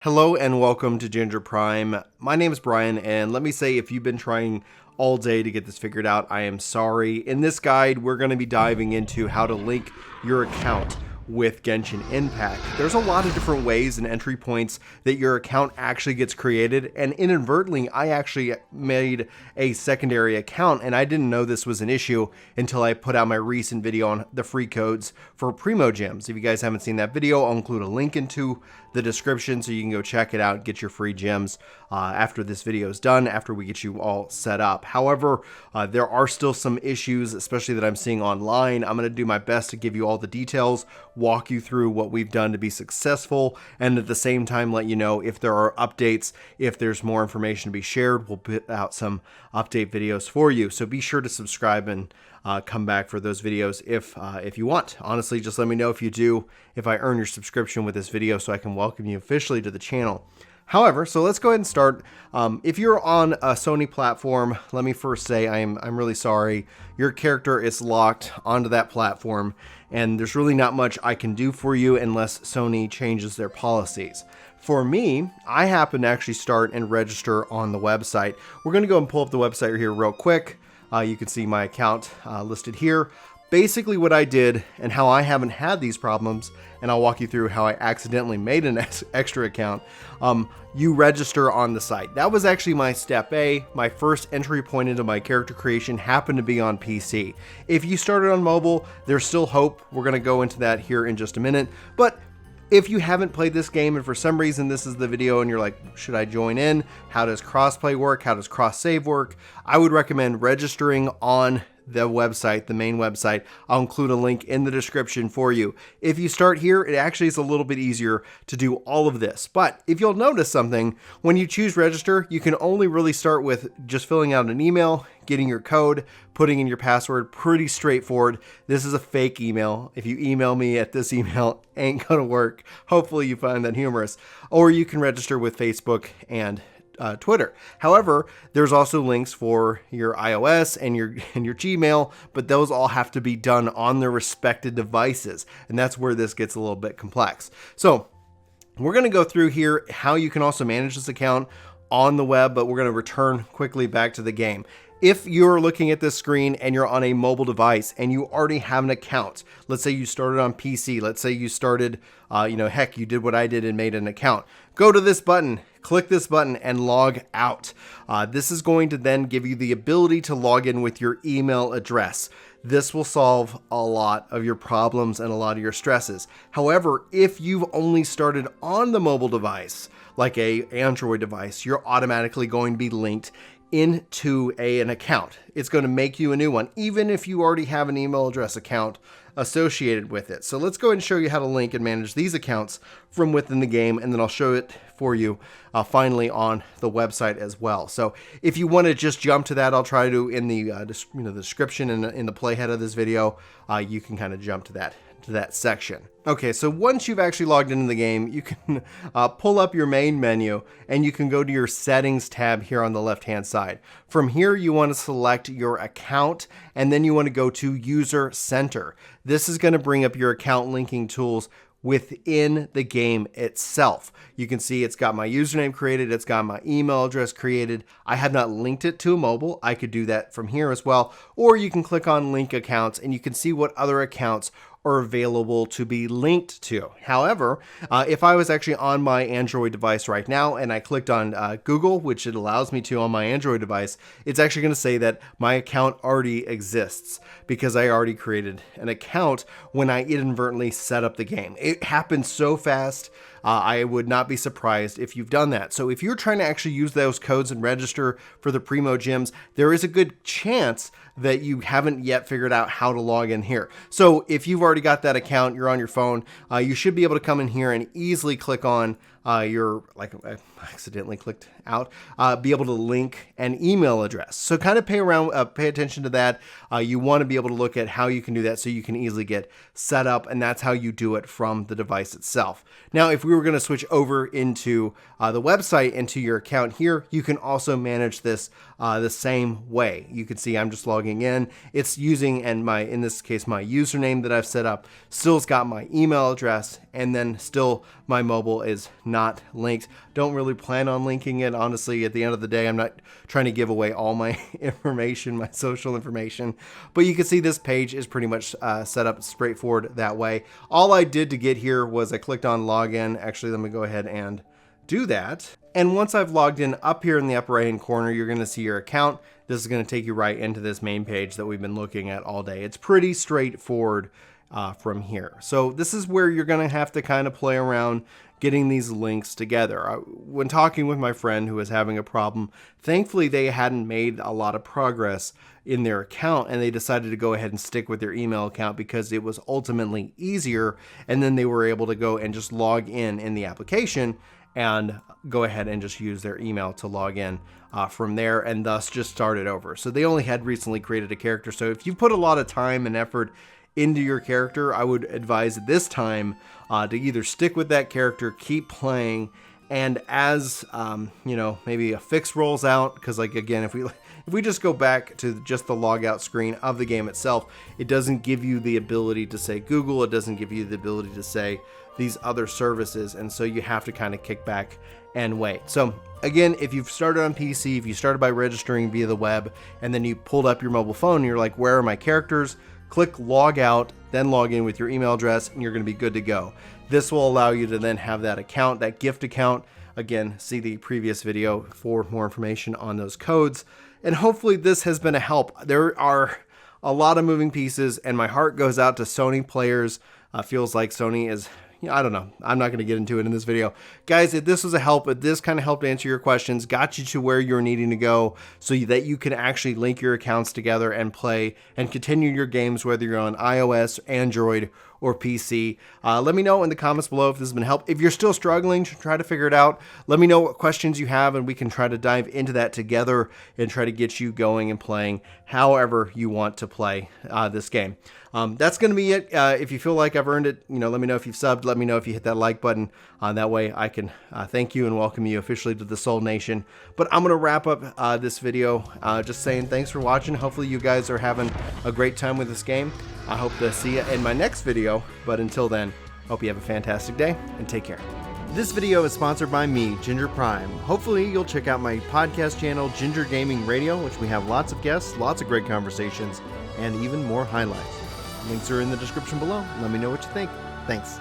Hello and welcome to Ginger Prime. My name is Brian, and let me say, if you've been trying all day to get this figured out, I am sorry. In this guide, we're going to be diving into how to link your account with Genshin Impact. There's a lot of different ways and entry points that your account actually gets created, and inadvertently I actually made a secondary account and I didn't know this was an issue until I put out my recent video on the free codes for Primo Gems. If you guys haven't seen that video, I'll include a link into the description so you can go check it out, get your free gems after this video is done, after we get you all set up. However, there are still some issues, especially that I'm seeing online. I'm going to do my best to give you all the details, walk you through what we've done to be successful, and at the same time let you know if there are updates, if there's more information to be shared. We'll put out some update videos for you, so be sure to subscribe and come back for those videos if you want. Honestly, just let me know if you do, if I earn your subscription with this video so I can welcome you officially to the channel. However, so let's go ahead and start. If you're on a Sony platform, let me first say I'm really sorry. Your character is locked onto that platform, and there's really not much I can do for you unless Sony changes their policies. For me, I happen to actually start and register on the website. We're going to go and pull up the website here real quick. You can see my account listed here. Basically what I did and how I haven't had these problems, and I'll walk you through how I accidentally made an extra account. You register on the site. That was actually my step A. My first entry point into my character creation happened to be on PC. If you started on mobile, there's still hope. We're going to go into that here in just a minute. But if you haven't played this game and for some reason this is the video and you're like, should I join in? How does crossplay work? How does cross save work? I would recommend registering on the website, the main website. I'll include a link in the description for you. If you start here, it actually is a little bit easier to do all of this. But if you'll notice something, when you choose register, you can only really start with just filling out an email, getting your code, putting in your password. Pretty straightforward. This is a fake email. If you email me at this email, ain't gonna work. Hopefully you find that humorous. Or you can register with Facebook and Twitter. However, there's also links for your iOS and your Gmail, but those all have to be done on their respective devices, and that's where this gets a little bit complex. So we're going to go through here how you can also manage this account on the web, but we're going to return quickly back to the game. If you're looking at this screen and you're on a mobile device and you already have an account, let's say you started on PC, let's say you started, heck, you did what I did and made an account. Go to this button, click this button and log out. This is going to then give you the ability to log in with your email address. This will solve a lot of your problems and a lot of your stresses. However, if you've only started on the mobile device, like an Android device, you're automatically going to be linked into an account. It's going to make you a new one, even if you already have an email address account associated with it. So let's go ahead and show you how to link and manage these accounts from within the game, and then I'll show it for you finally on the website as well. So if you want to just jump to that, I'll try to in the the description and in the playhead of this video, you can kind of jump to that section. Okay, so once you've actually logged into the game, you can pull up your main menu and you can go to your settings tab here on the left hand side. From here, you want to select your account and then you want to go to User Center. This is going to bring up your account linking tools within the game itself. You can see it's got my username created, it's got my email address created. I have not linked it to mobile. I could do that from here as well, or you can click on link accounts and you can see what other accounts are available to be linked to. However, if I was actually on my Android device right now and I clicked on Google, which it allows me to on my Android device, it's actually going to say that my account already exists because I already created an account when I inadvertently set up the game. It happened so fast. I would not be surprised if you've done that. So if you're trying to actually use those codes and register for the Primo Gems, there is a good chance that you haven't yet figured out how to log in here. So if you've already got that account, you're on your phone, you should be able to come in here and easily click on your, like I accidentally clicked out, be able to link an email address. So kind of pay attention to that. You want to be able to look at how you can do that so you can easily get set up, and that's how you do it from the device itself. Now, if we were going to switch over into the website, into your account here, you can also manage this the same way. You can see I'm just logging in. It's using, and in this case, my username that I've set up still's got my email address, and then still my mobile is not not linked. Don't really plan on linking it. Honestly, at the end of the day, I'm not trying to give away all my information, my social information. But you can see this page is pretty much set up straightforward that way. All I did to get here was I clicked on login. Actually, let me go ahead and do that. And once I've logged in, up here in the upper right hand corner, you're going to see your account. This is going to take you right into this main page that we've been looking at all day. It's pretty straightforward from here. So this is where you're going to have to kind of play around getting these links together. When talking with my friend who was having a problem, thankfully they hadn't made a lot of progress in their account, and they decided to go ahead and stick with their email account because it was ultimately easier, and then they were able to go and just log in the application and go ahead and just use their email to log in from there, and thus just start it over. So they only had recently created a character. So if you put a lot of time and effort into your character, I would advise at this time to either stick with that character, keep playing, and as you know, maybe a fix rolls out, because like again, if we just go back to just the logout screen of the game itself, it doesn't give you the ability to say Google, it doesn't give you the ability to say these other services, and so you have to kind of kick back and wait. So again, if you've started on PC, if you started by registering via the web, and then you pulled up your mobile phone and you're like, where are my characters? Click log out, then log in with your email address, and you're going to be good to go. This will allow you to then have that account, that gift account. Again, see the previous video for more information on those codes. And hopefully this has been a help. There are a lot of moving pieces, and my heart goes out to Sony players. Feels like Sony is, I don't know. I'm not going to get into it in this video. Guys, if this was a help, if this kind of helped answer your questions, got you to where you're needing to go so that you can actually link your accounts together and play and continue your games, whether you're on iOS, Android, or PC. Let me know in the comments below if this has been helpful. If you're still struggling to try to figure it out, let me know what questions you have, and we can try to dive into that together and try to get you going and playing however you want to play this game. That's going to be it. If you feel like I've earned it, let me know if you've subbed. Let me know if you hit that like button. That way I can thank you and welcome you officially to the Soul Nation. But I'm going to wrap up this video just saying thanks for watching. Hopefully you guys are having a great time with this game. I hope to see you in my next video. But until then, hope you have a fantastic day and take care. This video is sponsored by me, Ginger Prime. Hopefully you'll check out my podcast channel, Ginger Gaming Radio, which we have lots of guests, lots of great conversations, and even more highlights. Links are in the description below. Let me know what you think. Thanks.